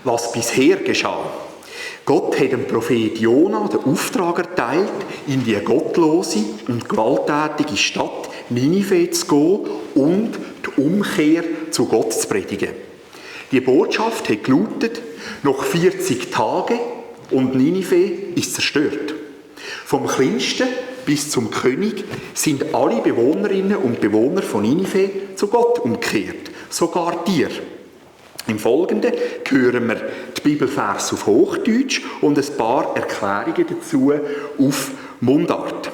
Was bisher geschah. Gott hat dem Prophet Jona den Auftrag erteilt, in die gottlose und gewalttätige Stadt Ninive zu gehen und die Umkehr zu Gott zu predigen. Die Botschaft hat gelautet, noch 40 Tage und Ninive ist zerstört. Vom Kleinsten bis zum König sind alle Bewohnerinnen und Bewohner von Ninive zu Gott umgekehrt, sogar Tiere. Im Folgenden hören wir die Bibelverse auf Hochdeutsch und ein paar Erklärungen dazu auf Mundart.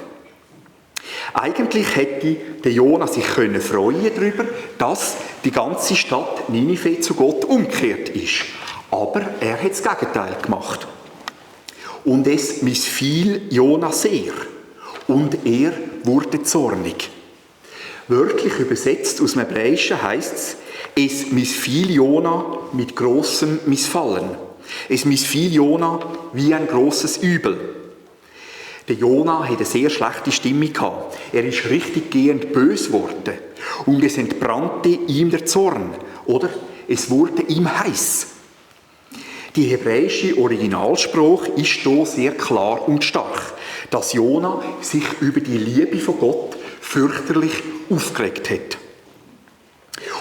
Eigentlich hätte der Jona sich freuen darüber, dass die ganze Stadt Ninive zu Gott umgekehrt ist. Aber er hat das Gegenteil gemacht. Und es missfiel Jona sehr. Und er wurde zornig. Wörtlich übersetzt aus dem Hebräischen heisst es missfiel Jona mit grossem Missfallen. Es missfiel Jona wie ein grosses Übel. Der Jona hatte eine sehr schlechte Stimmung gehabt. Er ist richtig gehend böse geworden. Und es entbrannte ihm der Zorn. Oder es wurde ihm heiß. Die hebräische Originalsprache ist hier sehr klar und stark, dass Jona sich über die Liebe von Gott fürchterlich aufgeregt hat.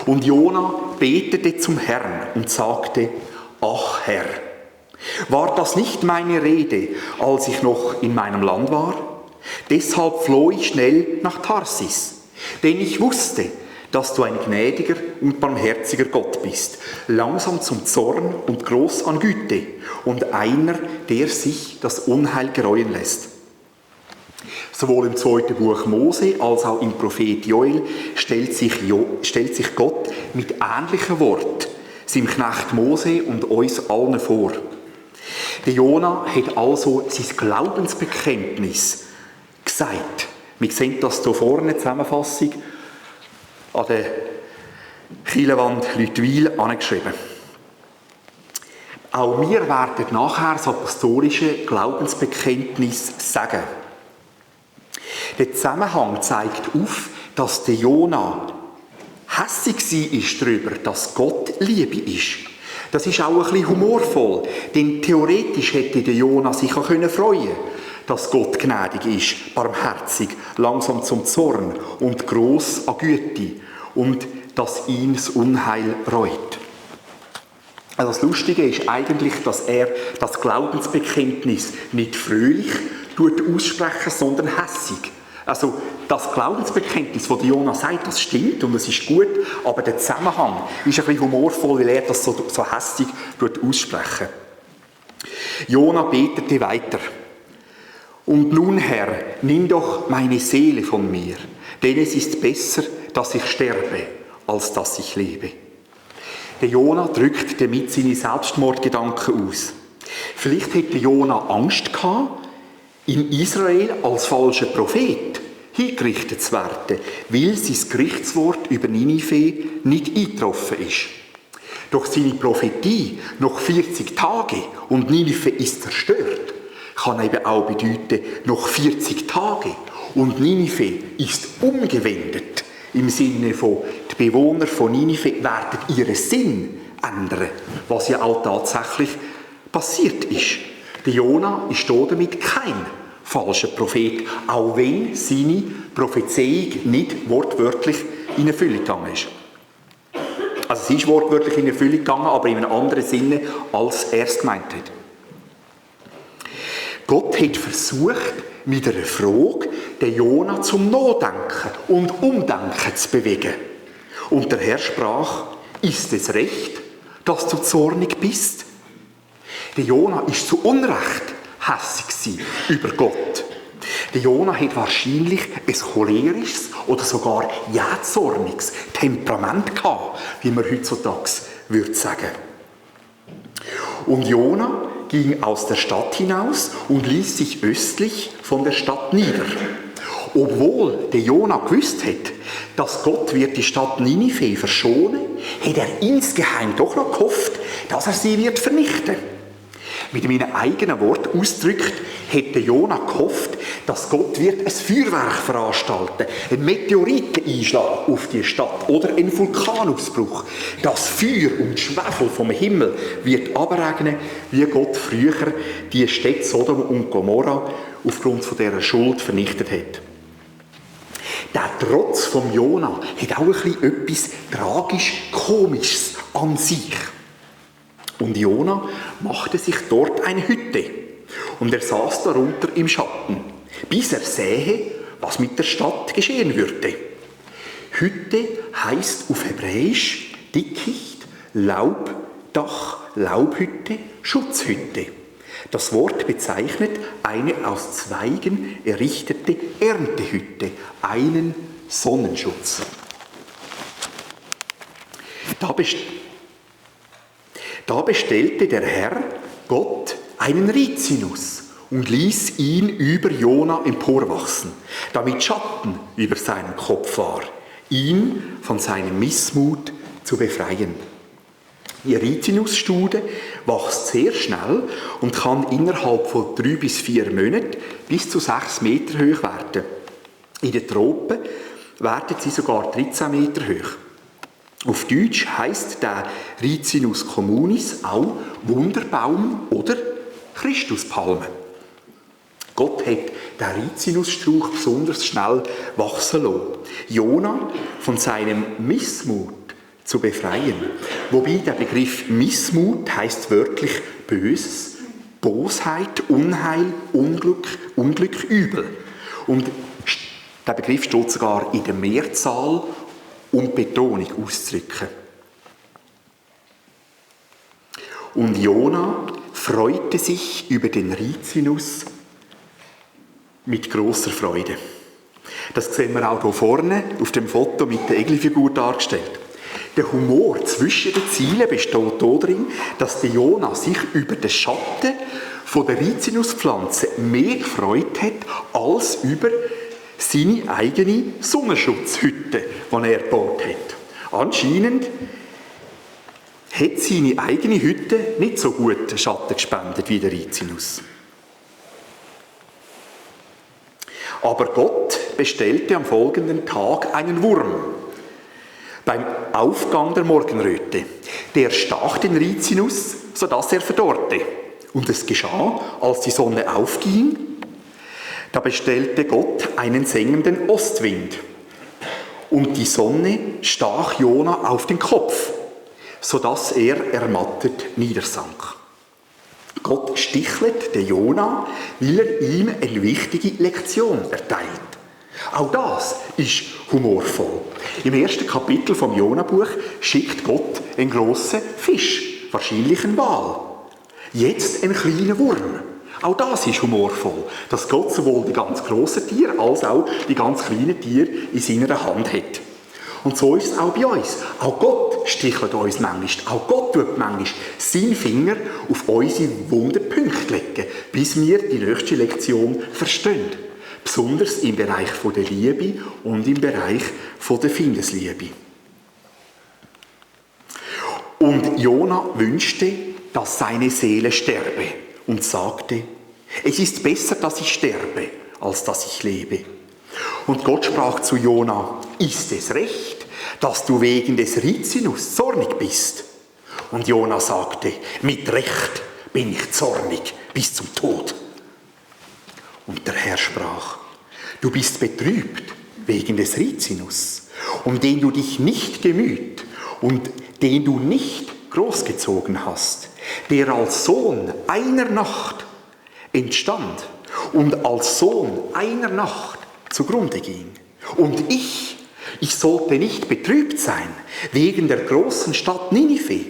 Und Jona betete zum Herrn und sagte: Ach Herr, war das nicht meine Rede, als ich noch in meinem Land war? Deshalb floh ich schnell nach Tarsis, denn ich wusste, dass du ein gnädiger und barmherziger Gott bist, langsam zum Zorn und groß an Güte und einer, der sich das Unheil gereuen lässt. Sowohl im 2. Buch Mose als auch im Prophet Joel stellt sich Gott mit ähnlichen Worten seinem Knecht Mose und uns allen vor. Der Jona hat also sein Glaubensbekenntnis gesagt. Wir sehen das hier vorne, Zusammenfassung, an der Kielewand Lüttwil angeschrieben. Auch wir werden nachher das apostolische Glaubensbekenntnis sagen. Der Zusammenhang zeigt auf, dass der Jona hässig war darüber, dass Gott Liebe ist. Das ist auch ein bisschen humorvoll, denn theoretisch hätte der Jona sich auch freuen können, dass Gott gnädig ist, barmherzig, langsam zum Zorn und gross an Güte und dass ihn das Unheil reut. Also das Lustige ist eigentlich, dass er das Glaubensbekenntnis nicht fröhlich aussprechen, sondern hässig. Also das Glaubensbekenntnis, das Jona sagt, das stimmt und es ist gut, aber der Zusammenhang ist ein bisschen humorvoll, weil er das so hässig aussprechen. Jona betete weiter. Und nun, Herr, nimm doch meine Seele von mir, denn es ist besser, dass ich sterbe, als dass ich lebe. Der Jona drückt damit seine Selbstmordgedanken aus. Vielleicht hätte Jona Angst gehabt, in Israel als falscher Prophet hingerichtet zu werden, weil sein Gerichtswort über Ninive nicht eingetroffen ist. Doch seine Prophetie, noch 40 Tage und Ninive ist zerstört, kann eben auch bedeuten, noch 40 Tage und Ninive ist umgewendet. Im Sinne von, die Bewohner von Ninive werden ihren Sinn ändern, was ja auch tatsächlich passiert ist. Der Jona ist damit kein falscher Prophet, auch wenn seine Prophezeiung nicht wortwörtlich in Erfüllung gegangen ist. Also sie ist wortwörtlich in Erfüllung gegangen, aber in einem anderen Sinne, als er es gemeint hat. Gott hat versucht, mit einer Frage den Jona zum Nachdenken und Umdenken zu bewegen. Und der Herr sprach: Ist es recht, dass du zornig bist? Der Jona war zu Unrecht hässig über Gott. Der Jona hat wahrscheinlich ein cholerisches oder sogar jähzorniges Temperament gehabt, wie man heutzutage würde sagen. Und Jona ging aus der Stadt hinaus und ließ sich östlich von der Stadt nieder. Obwohl der Jona gewusst hat, dass Gott wird die Stadt Ninive verschonen, hat er insgeheim doch noch gehofft, dass er sie wird vernichten. Mit meinen eigenen Worten ausgedrückt, hätte Jona gehofft, dass Gott wird ein Feuerwerk veranstalten, einen Meteoriteneinschlag auf die Stadt oder einen Vulkanausbruch. Das Feuer und Schwefel vom Himmel wird abregnen, wie Gott früher die Städte Sodom und Gomorra aufgrund von dieser Schuld vernichtet hat. Der Trotz vom Jona hat auch ein bisschen etwas tragisch-komisches an sich. Und Jona machte sich dort eine Hütte und er saß darunter im Schatten, bis er sähe, was mit der Stadt geschehen würde. Hütte heisst auf Hebräisch Dickicht, Laubdach, Laubhütte, Schutzhütte. Das Wort bezeichnet eine aus Zweigen errichtete Erntehütte, einen Sonnenschutz. Da bestellte der Herr, Gott, einen Rizinus und ließ ihn über Jona emporwachsen, damit Schatten über seinem Kopf war, ihn von seinem Missmut zu befreien. Die Rizinusstude wächst sehr schnell und kann innerhalb von 3 bis 4 Monaten bis zu 6 Meter hoch werden. In den Tropen werden sie sogar 13 Meter hoch. Auf Deutsch heisst der Rizinus communis auch Wunderbaum oder Christuspalme. Gott hat den Rizinusstrauch besonders schnell wachsen lassen. Jona von seinem Missmut zu befreien. Wobei der Begriff Missmut heisst wörtlich Böses, Bosheit, Unheil, Unglück, Übel. Und der Begriff steht sogar in der Mehrzahl, um Betonung auszudrücken. Und Jona freute sich über den Rizinus mit grosser Freude. Das sehen wir auch hier vorne auf dem Foto mit der Egelfigur dargestellt. Der Humor zwischen den Zielen besteht darin, dass der Jona sich über den Schatten von der Rizinuspflanze mehr gefreut hat, als über seine eigene Sonnenschutzhütte, die er gebaut hat. Anscheinend hat seine eigene Hütte nicht so gut Schatten gespendet wie der Rizinus. Aber Gott bestellte am folgenden Tag einen Wurm. Beim Aufgang der Morgenröte. Der stach den Rizinus, sodass er verdorrte. Und es geschah, als die Sonne aufging, da bestellte Gott einen sengenden Ostwind. Und die Sonne stach Jona auf den Kopf, sodass er ermattet niedersank. Gott stichelt den Jona, weil er ihm eine wichtige Lektion erteilt. Auch das ist humorvoll. Im 1. Kapitel vom Jona-Buch schickt Gott einen grossen Fisch, wahrscheinlich einen Wal. Jetzt einen kleinen Wurm. Auch das ist humorvoll, dass Gott sowohl die ganz grossen Tiere als auch die ganz kleinen Tiere in seiner Hand hat. Und so ist es auch bei uns. Auch Gott stichelt uns manchmal. Auch Gott tut manchmal seinen Finger auf unsere wunden Punkte legen, bis wir die nächste Lektion verstehen. Besonders im Bereich der Liebe und im Bereich der Feindesliebe. Und Jona wünschte, dass seine Seele sterbe und sagte, es ist besser, dass ich sterbe, als dass ich lebe. Und Gott sprach zu Jona, ist es recht, dass du wegen des Rizinus zornig bist? Und Jona sagte, mit Recht bin ich zornig bis zum Tod. Und der Herr sprach, du bist betrübt wegen des Rizinus, um den du dich nicht gemüht und den du nicht großgezogen hast, der als Sohn einer Nacht entstand und als Sohn einer Nacht zugrunde ging. Und ich sollte nicht betrübt sein wegen der großen Stadt Ninive,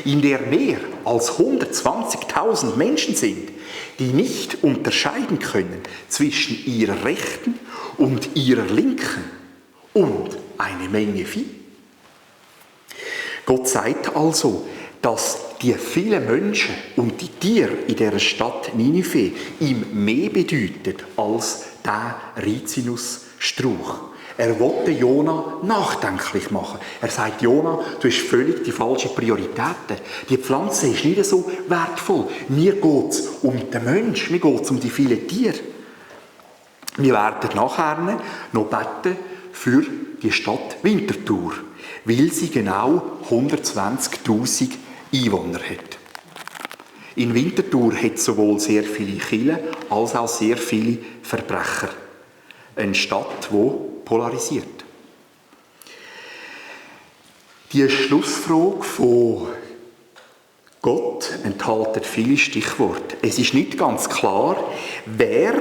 in der mehr als 120.000 Menschen sind, die nicht unterscheiden können zwischen ihrer rechten und ihrer linken und eine Menge Vieh. Gott sagt also, dass die vielen Menschen und die Tiere in dieser Stadt Ninive ihm mehr bedeutet als der Rizinusstrauch. Er wollte Jona nachdenklich machen. Er sagt, Jona, du hast völlig die falschen Prioritäten. Die Pflanze ist nicht so wertvoll. Mir geht es um den Menschen, mir geht es um die vielen Tiere. Wir werden nachher noch beten für die Stadt Winterthur, weil sie genau 120'000 Einwohner hat. In Winterthur hat es sowohl sehr viele Kirchen als auch sehr viele Verbrecher. Eine Stadt, die polarisiert. Die Schlussfrage von Gott enthält viele Stichworte. Es ist nicht ganz klar, wer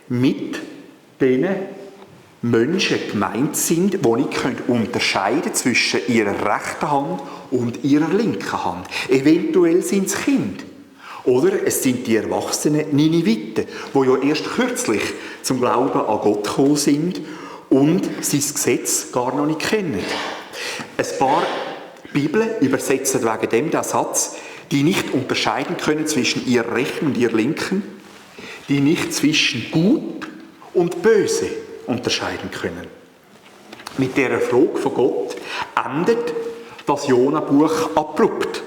mit diesen Menschen gemeint sind, die nicht unterscheiden können zwischen ihrer rechten Hand und ihrer linken Hand. Eventuell sind es Kinder. Oder es sind die erwachsenen Niniviten, die ja erst kürzlich zum Glauben an Gott gekommen sind und sein Gesetz gar noch nicht kennen. Ein paar Bibeln übersetzen wegen dem den Satz, die nicht unterscheiden können zwischen ihrer rechten und ihrer linken, die nicht zwischen gut und böse unterscheiden können. Mit dieser Frage von Gott endet das Jona-Buch abrupt.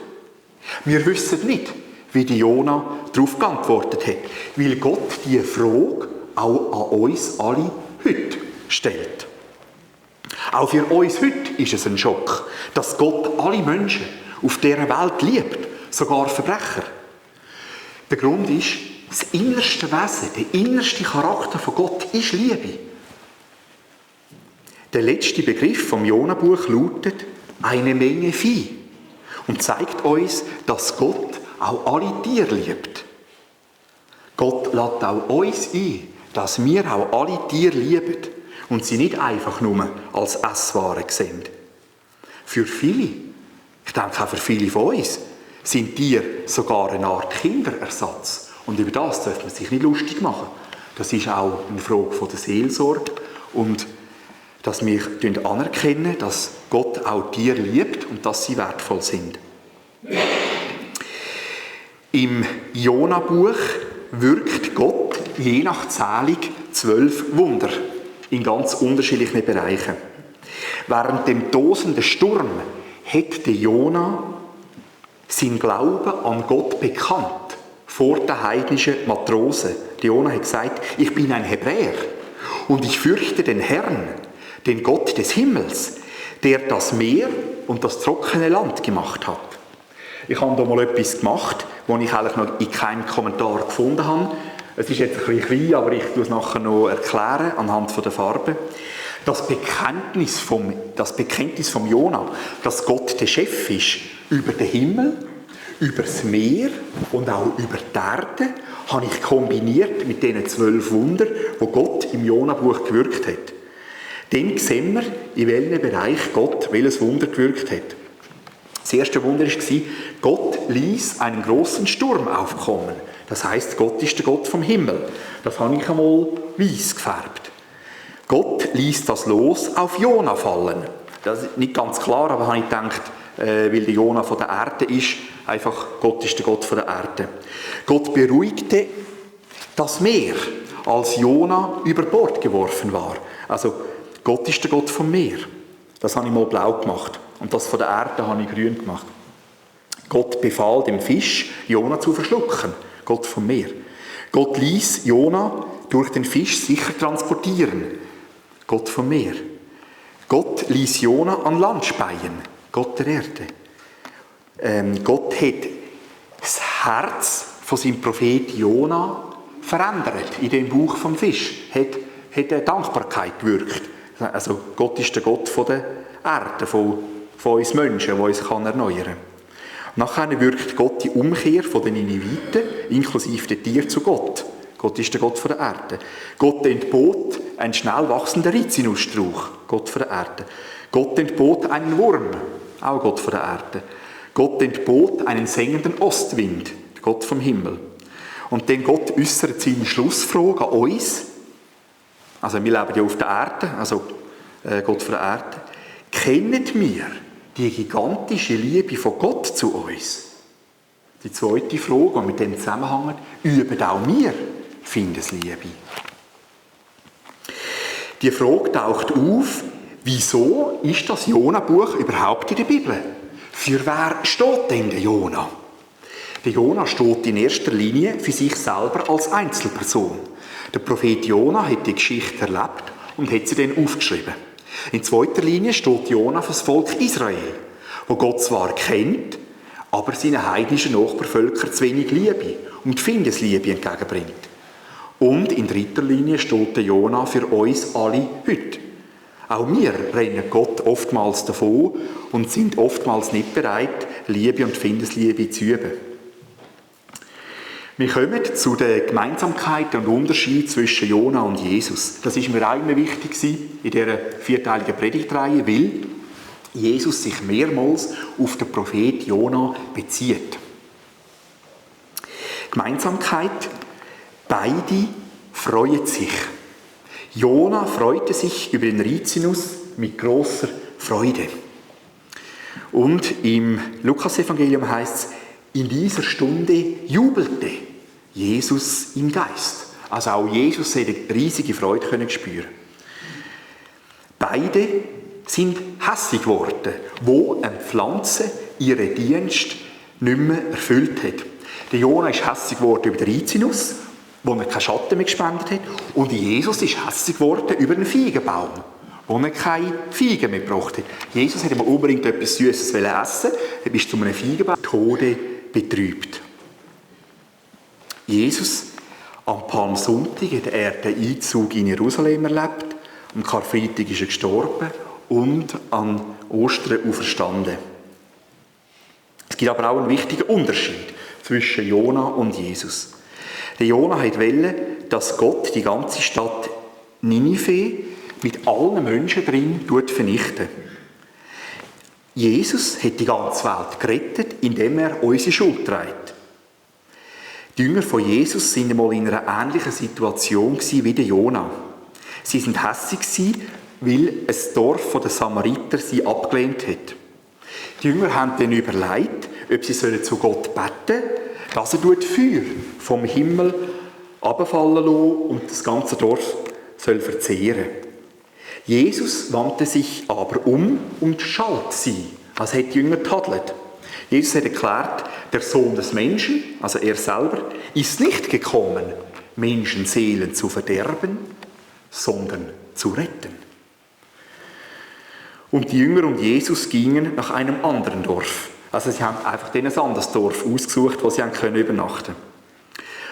Wir wissen nicht, wie die Jona darauf geantwortet hat, weil Gott diese Frage auch an uns alle heute stellt. Auch für uns heute ist es ein Schock, dass Gott alle Menschen auf dieser Welt liebt, sogar Verbrecher. Der Grund ist, das innerste Wesen, der innerste Charakter von Gott ist Liebe. Der letzte Begriff vom Jona-Buch lautet eine Menge Vieh und zeigt uns, dass Gott auch alle Tiere liebt. Gott lädt auch uns ein, dass wir auch alle Tiere lieben und sie nicht einfach nur als Essware sehen. Für viele, ich denke auch für viele von uns, sind Tiere sogar eine Art Kinderersatz. Und über das darf man sich nicht lustig machen. Das ist auch eine Frage von der Seelsorge und dass wir anerkennen, dass Gott auch Tiere liebt und dass sie wertvoll sind. Im Jona-Buch wirkt Gott je nach Zählung 12 Wunder in ganz unterschiedlichen Bereichen. Während dem tosenden Sturm hat der Jona sein Glauben an Gott bekannt vor den heidnischen Matrosen. Der Jona hat gesagt, ich bin ein Hebräer und ich fürchte den Herrn, den Gott des Himmels, der das Meer und das trockene Land gemacht hat. Ich habe da mal etwas gemacht, was ich eigentlich noch in keinem Kommentar gefunden habe. Es ist jetzt ein bisschen klein, aber ich tue es nachher noch erklären anhand der Farben. Das Bekenntnis vom Jona, dass Gott der Chef ist über den Himmel, über das Meer und auch über die Erde, habe ich kombiniert mit diesen 12 Wundern, die Gott im Jona-Buch gewirkt hat. Dann sehen wir, in welchem Bereich Gott welches Wunder gewirkt hat. Das erste Wunder war, Gott ließ einen großen Sturm aufkommen. Das heisst, Gott ist der Gott vom Himmel. Das habe ich einmal weiss gefärbt. Gott ließ das Los auf Jona fallen. Das ist nicht ganz klar, aber habe ich gedacht, weil der Jona von der Erde ist, einfach Gott ist der Gott von der Erde. Gott beruhigte das Meer, als Jona über Bord geworfen war. Also Gott ist der Gott vom Meer. Das habe ich mal blau gemacht. Und das von der Erde habe ich grün gemacht. Gott befahl dem Fisch, Jona zu verschlucken. Gott vom Meer. Gott ließ Jona durch den Fisch sicher transportieren. Gott vom Meer. Gott ließ Jona an Land speien. Gott der Erde. Gott hat das Herz von seinem Prophet Jona verändert. In dem Buch vom Fisch hat eine Dankbarkeit gewirkt. Also Gott ist der Gott von der Erde, von uns Menschen, der uns erneuern kann. Nachher wirkt Gott die Umkehr von den Niniviten, inklusive der Tiere, zu Gott. Gott ist der Gott von der Erde. Gott entbot einen schnell wachsenden Rizinusstrauch, Gott von der Erde. Gott entbot einen Wurm, auch Gott von der Erde. Gott entbot einen sengenden Ostwind, Gott vom Himmel. Und dann Gott äußert seine Schlussfrage an uns. Also wir leben ja auf der Erde, also Gott von der Erde. Kennt wir die gigantische Liebe von Gott zu uns? Die zweite Frage, die mit dem zusammenhängt, üben auch wir Findesliebe? Die Frage taucht auf, wieso ist das Jona-Buch überhaupt in der Bibel? Für wer steht denn der Jona? Der Jona steht in erster Linie für sich selber als Einzelperson. Der Prophet Jona hat die Geschichte erlebt und hat sie dann aufgeschrieben. In zweiter Linie steht Jona für das Volk Israel, wo Gott zwar kennt, aber seinen heidnischen Nachbarvölkern zu wenig Liebe und Findesliebe entgegenbringt. Und in dritter Linie steht der Jona für uns alle heute. Auch wir rennen Gott oftmals davon und sind oftmals nicht bereit, Liebe und Findesliebe zu üben. Wir kommen zu den Gemeinsamkeiten und Unterschieden zwischen Jona und Jesus. Das ist mir auch immer wichtig in dieser vierteiligen Predigtreihe, weil Jesus sich mehrmals auf den Prophet Jona bezieht. Gemeinsamkeit: beide freuen sich. Jona freute sich über den Rizinus mit grosser Freude. Und im Lukasevangelium heißt es, in dieser Stunde jubelte Jesus im Geist. Also auch Jesus hat eine riesige Freude spüren. Beide sind hässig geworden, wo eine Pflanze ihren Dienst nicht mehr erfüllt hat. Der Jona ist hässig geworden über den Rizinus, wo er keinen Schatten mehr gespendet hat. Und Jesus ist hässig geworden über einen Feigenbaum, wo er keine Feigen mehr gebracht hat. Jesus hätte unbedingt etwas Süßes essen, er ist zu einem Feigenbaum Tode betrübt. Jesus, am Palmsonntag hat er den Einzug in Jerusalem erlebt, am Karfreitag ist er gestorben und an Ostern auferstanden. Es gibt aber auch einen wichtigen Unterschied zwischen Jona und Jesus. Der Jona wollte, dass Gott die ganze Stadt Ninive mit allen Menschen drin vernichten. Jesus hat die ganze Welt gerettet, indem er unsere Schuld trägt. Die Jünger von Jesus waren einmal in einer ähnlichen Situation wie der Jona. Sie waren hässig, weil ein Dorf der Samariter sie abgelehnt hat. Die Jünger haben dann überlegt, ob sie zu Gott beten sollen, dass er Feuer vom Himmel abfallen lässt und das ganze Dorf verzehren soll. Jesus wandte sich aber um und schalt sie, als hätte die Jünger tadelt. Jesus hat erklärt, der Sohn des Menschen, also er selber, ist nicht gekommen, Menschenseelen zu verderben, sondern zu retten. Und die Jünger und Jesus gingen nach einem anderen Dorf. Also sie haben einfach ein anderes Dorf ausgesucht, wo sie übernachten können.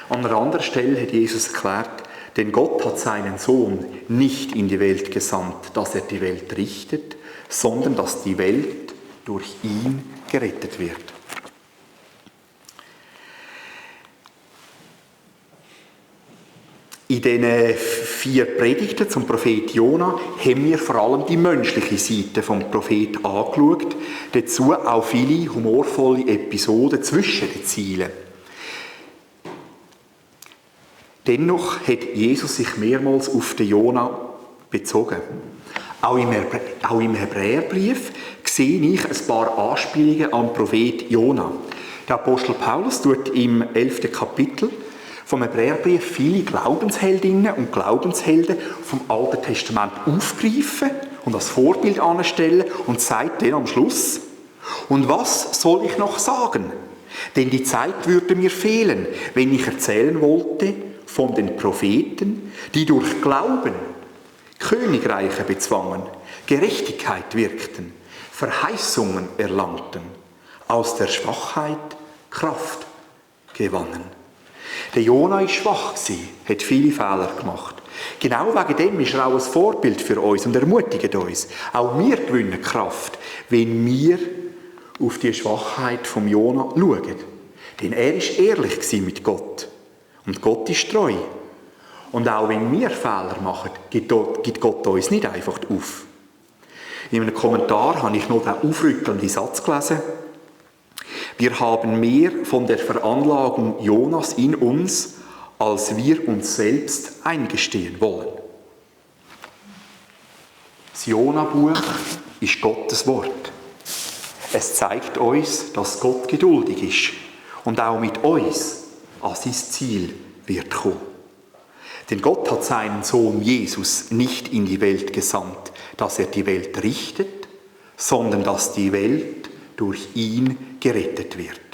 An einer anderen Stelle hat Jesus erklärt, denn Gott hat seinen Sohn nicht in die Welt gesandt, dass er die Welt richtet, sondern dass die Welt durch ihn gerettet wird. In diesen 4 Predigten zum Prophet Jona haben wir vor allem die menschliche Seite vom Prophet angeschaut, dazu auch viele humorvolle Episoden zwischen den Zielen. Dennoch hat Jesus sich mehrmals auf den Jona bezogen. Auch im Hebräerbrief sehe ich ein paar Anspielungen am Prophet Jona. Der Apostel Paulus tut im 11. Kapitel vom Hebräerbrief viele Glaubensheldinnen und Glaubenshelden vom Alten Testament aufgreifen und als Vorbild anstellen und sagt dann am Schluss: Und was soll ich noch sagen? Denn die Zeit würde mir fehlen, wenn ich erzählen wollte von den Propheten, die durch Glauben Königreiche bezwangen, Gerechtigkeit wirkten, Verheißungen erlangten, aus der Schwachheit Kraft gewannen. Der Jona war schwach, hat viele Fehler gemacht. Genau wegen dem ist er auch ein Vorbild für uns und ermutigt uns. Auch wir gewinnen Kraft, wenn wir auf die Schwachheit vom Jona schauen. Denn er war ehrlich mit Gott. Und Gott ist treu. Und auch wenn wir Fehler machen, gibt Gott uns nicht einfach auf. In einem Kommentar habe ich noch den aufrüttelnden Satz gelesen: Wir haben mehr von der Veranlagung Jonas in uns, als wir uns selbst eingestehen wollen. Das Jona-Buch ist Gottes Wort. Es zeigt uns, dass Gott geduldig ist und auch mit uns an sein Ziel wird kommen. Denn Gott hat seinen Sohn Jesus nicht in die Welt gesandt, dass er die Welt richtet, sondern dass die Welt durch ihn gerettet wird.